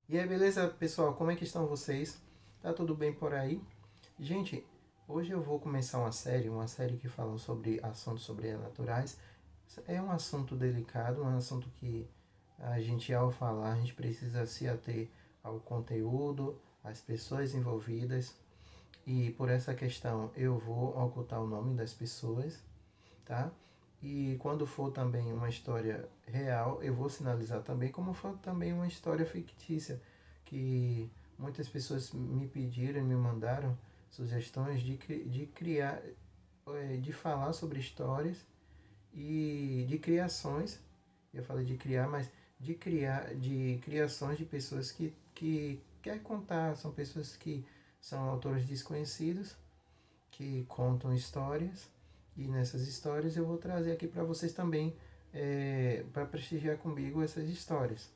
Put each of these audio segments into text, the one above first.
E aí, beleza, pessoal? Como é que estão vocês? Tá tudo bem por aí? Gente, hoje eu vou começar uma série que fala sobre assuntos sobrenaturais. É um assunto delicado, um assunto que a gente, ao falar, a gente precisa se ater ao conteúdo, às pessoas envolvidas. E por essa questão eu vou ocultar o nome das pessoas, tá? E quando for também uma história real, eu vou sinalizar também, como for também uma história fictícia, que muitas pessoas me pediram, me mandaram sugestões de criar, de falar sobre histórias e de criações. Eu falei de criar, mas de criações de pessoas que quer contar, são pessoas que são autores desconhecidos que contam histórias e nessas histórias eu vou trazer aqui para vocês também para prestigiar comigo essas histórias.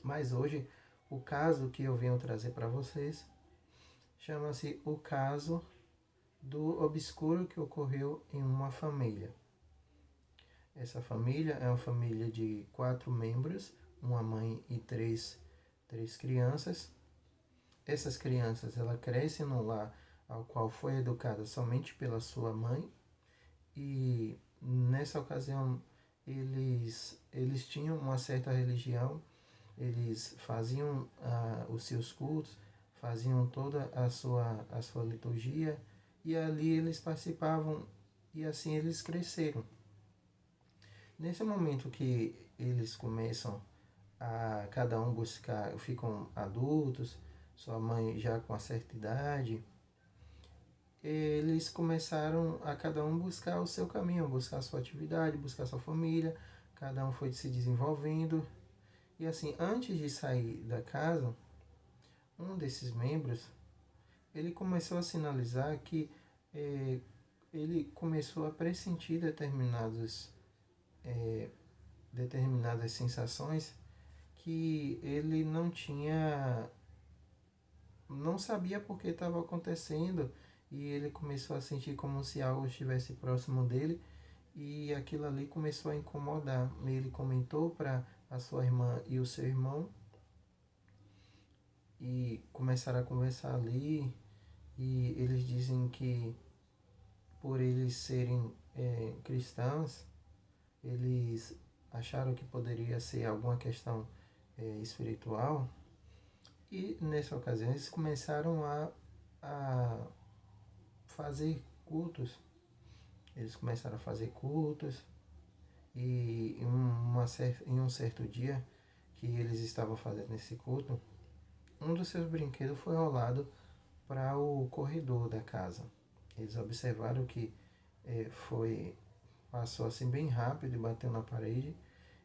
Mas hoje o caso que eu venho trazer para vocês chama-se o caso do obscuro que ocorreu em uma família. Essa família é uma família de 4 membros, uma mãe e três crianças. Essas crianças ela crescem no lar ao qual foi educada somente pela sua mãe. E nessa ocasião eles tinham uma certa religião, eles faziam os seus cultos, faziam toda a sua liturgia e ali eles participavam e assim eles cresceram. Nesse momento que eles começam a cada um buscar, ficam adultos, sua mãe já com uma certa idade, eles começaram a cada um buscar o seu caminho, buscar a sua atividade, buscar a sua família, cada um foi se desenvolvendo. E assim, antes de sair da casa, um desses membros, ele começou a sinalizar que eh, ele começou a pressentir determinadas sensações que ele não sabia por que estava acontecendo, e ele começou a sentir como se algo estivesse próximo dele e aquilo ali começou a incomodar. Ele comentou para a sua irmã e o seu irmão e começaram a conversar ali, e eles dizem que por eles serem cristãos, eles acharam que poderia ser alguma questão espiritual, e nessa ocasião eles começaram a fazer cultos. Eles começaram a fazer cultos e em um certo dia que eles estavam fazendo esse culto, um dos seus brinquedos foi rolado para o corredor da casa. Eles observaram que foi passou assim bem rápido e bateu na parede,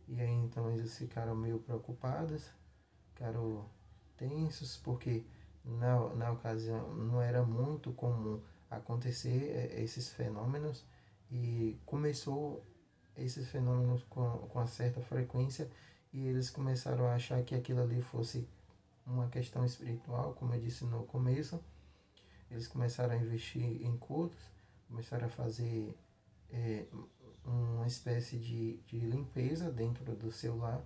e aí então eles ficaram meio preocupados, ficaram tensos, porque na ocasião não era muito comum acontecer esses fenômenos, e começou esses fenômenos com uma certa frequência, e eles começaram a achar que aquilo ali fosse uma questão espiritual, como eu disse no começo. Eles começaram a investir em cultos, começaram a fazer é, uma espécie de limpeza dentro do seu lar,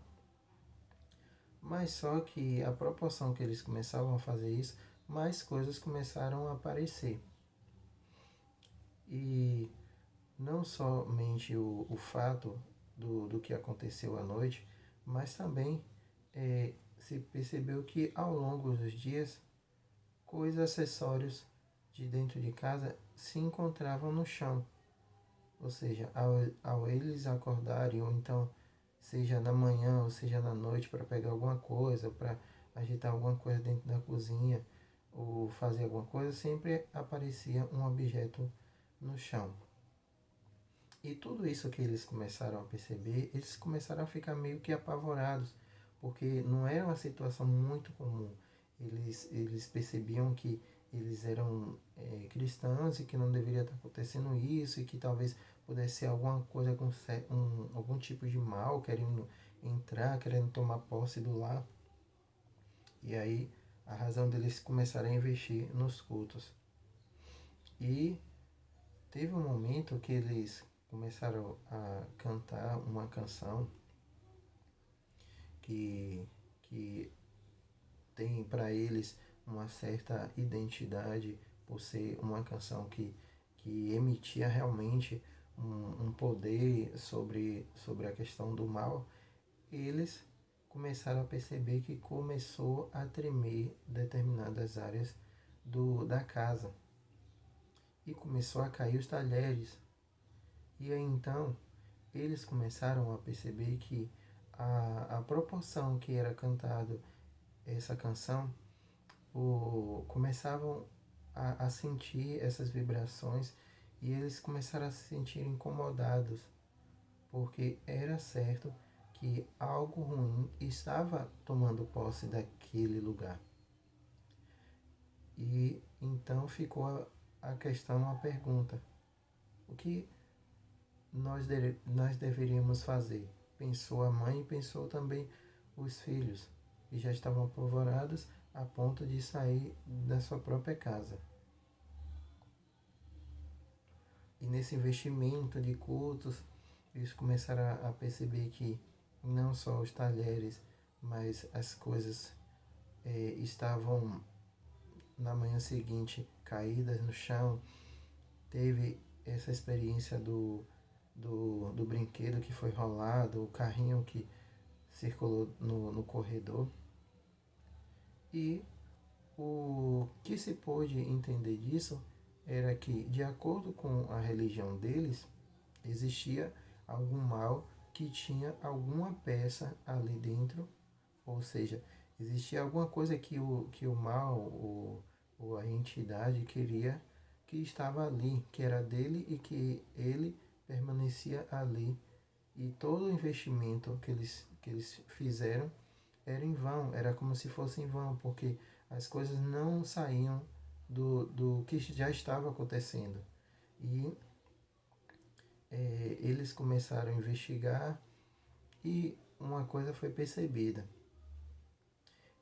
mas só que a proporção que eles começavam a fazer isso, mais coisas começaram a aparecer. E não somente o fato do que aconteceu à noite, mas também se percebeu que ao longo dos dias, coisas, acessórios de dentro de casa se encontravam no chão. Ou seja, ao eles acordarem, ou então seja na manhã ou seja na noite, para pegar alguma coisa, para agitar alguma coisa dentro da cozinha ou fazer alguma coisa, sempre aparecia um objeto no chão. E tudo isso que eles começaram a perceber, eles começaram a ficar meio que apavorados, porque não era uma situação muito comum. Eles percebiam que eles eram cristãos e que não deveria estar acontecendo isso, e que talvez pudesse ser alguma coisa com algum tipo de mal querendo entrar, querendo tomar posse do lar. E aí a razão deles começarem a investir nos cultos. E teve um momento que eles começaram a cantar uma canção que, que tem para eles uma certa identidade por ser uma canção que emitia realmente um poder sobre a questão do mal, eles começaram a perceber que começou a tremer determinadas áreas da casa e começou a cair os talheres. E aí então eles começaram a perceber que a proporção que era cantado essa canção, começavam a sentir essas vibrações e eles começaram a se sentir incomodados, porque era certo que algo ruim estava tomando posse daquele lugar. E então ficou a questão, a pergunta: o que nós deveríamos fazer? Pensou a mãe e pensou também os filhos, que já estavam apavorados a ponto de sair da sua própria casa. E nesse investimento de cultos, eles começaram a perceber que não só os talheres, mas as coisas estavam na manhã seguinte caídas no chão. Teve essa experiência do brinquedo que foi rolado, o carrinho que circulou no corredor. E o que se pôde entender disso era que, de acordo com a religião deles, existia algum mal que tinha alguma peça ali dentro, ou seja, existia alguma coisa que o mal ou a entidade queria, que estava ali, que era dele e que ele permanecia ali. E todo o investimento que eles fizeram era em vão, era como se fosse em vão, porque as coisas não saíam do que já estava acontecendo. E eles começaram a investigar e uma coisa foi percebida.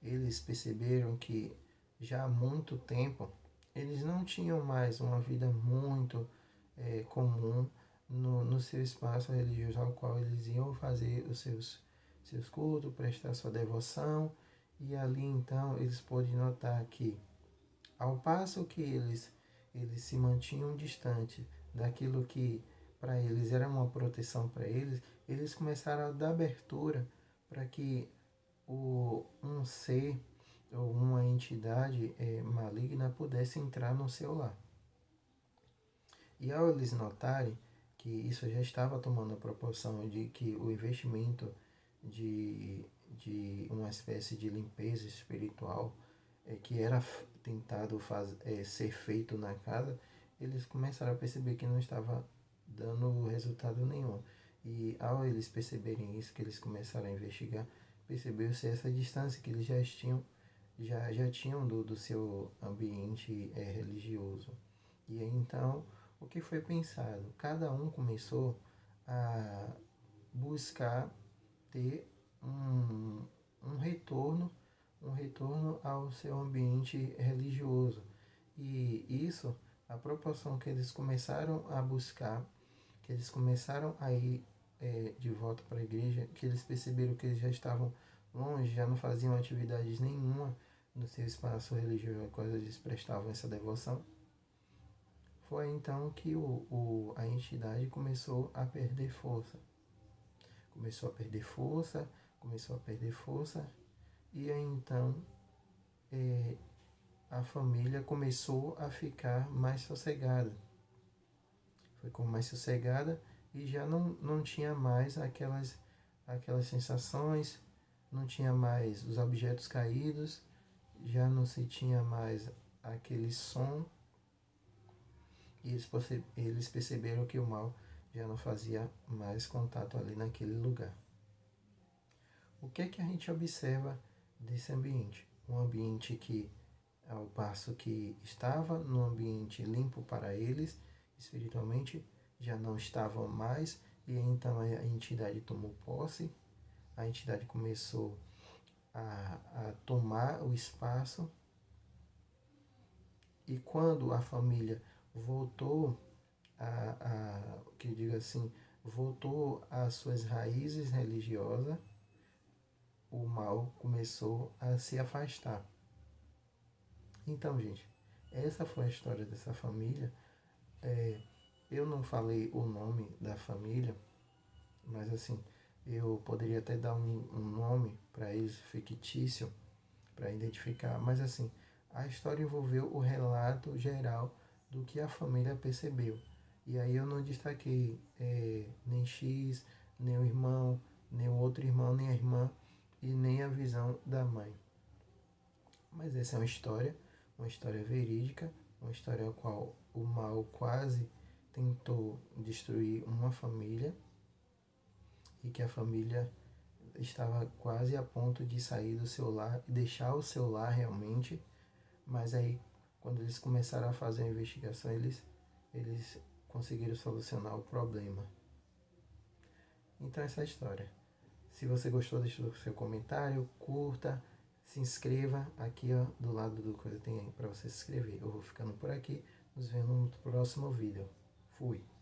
Eles perceberam que já há muito tempo eles não tinham mais uma vida muito comum no seu espaço religioso ao qual eles iam fazer os seus cultos, prestar sua devoção. E ali então eles podem notar que, ao passo que eles se mantinham distantes daquilo que para eles era uma proteção para eles, eles começaram a dar abertura para que um ser ou uma entidade maligna pudesse entrar no seu lar. E ao eles notarem que isso já estava tomando a proporção de que o investimento de uma espécie de limpeza espiritual que era tentado ser feito na casa, eles começaram a perceber que não estava dando resultado nenhum. E ao eles perceberem isso, que eles começaram a investigar, percebeu-se essa distância que eles já tinham do seu ambiente religioso. E aí, então, o que foi pensado? Cada um começou a buscar ter um retorno ao seu ambiente religioso. E isso, a proporção que eles começaram a buscar, que eles começaram a ir de volta para a igreja, que eles perceberam que eles já estavam longe, já não faziam atividades nenhuma no seu espaço religioso, quando eles prestavam essa devoção, foi então que a entidade começou a perder força. Começou a perder força, começou a perder força, e aí então a família começou a ficar mais sossegada. Ficou mais sossegada e já não tinha mais aquelas sensações, não tinha mais os objetos caídos, já não se tinha mais aquele som. E eles perceberam que o mal já não fazia mais contato ali naquele lugar. O que é que a gente observa desse ambiente? Um ambiente que, ao passo que estava num ambiente limpo para eles, espiritualmente, já não estavam mais, e então a entidade tomou posse, a entidade começou a tomar o espaço, e quando a família voltou que eu digo assim, voltou às suas raízes religiosas, o mal começou a se afastar. Então, gente, essa foi a história dessa família. Eu não falei o nome da família, mas assim, eu poderia até dar um nome para eles fictício, para identificar, mas assim, a história envolveu o relato geral do que a família percebeu. E aí eu não destaquei nem X, nem o irmão, nem o outro irmão, nem a irmã e nem a visão da mãe. Mas essa é uma história verídica, uma história a qual o mal quase tentou destruir uma família e que a família estava quase a ponto de sair do seu lar e deixar o seu lar realmente, mas aí quando eles começaram a fazer a investigação, eles conseguiram solucionar o problema. Então essa é a história. Se você gostou, deixa o seu comentário, curta, se inscreva. Aqui ó, do lado do coisa tem aí para você se inscrever. Eu vou ficando por aqui, nos vemos no próximo vídeo. Fui!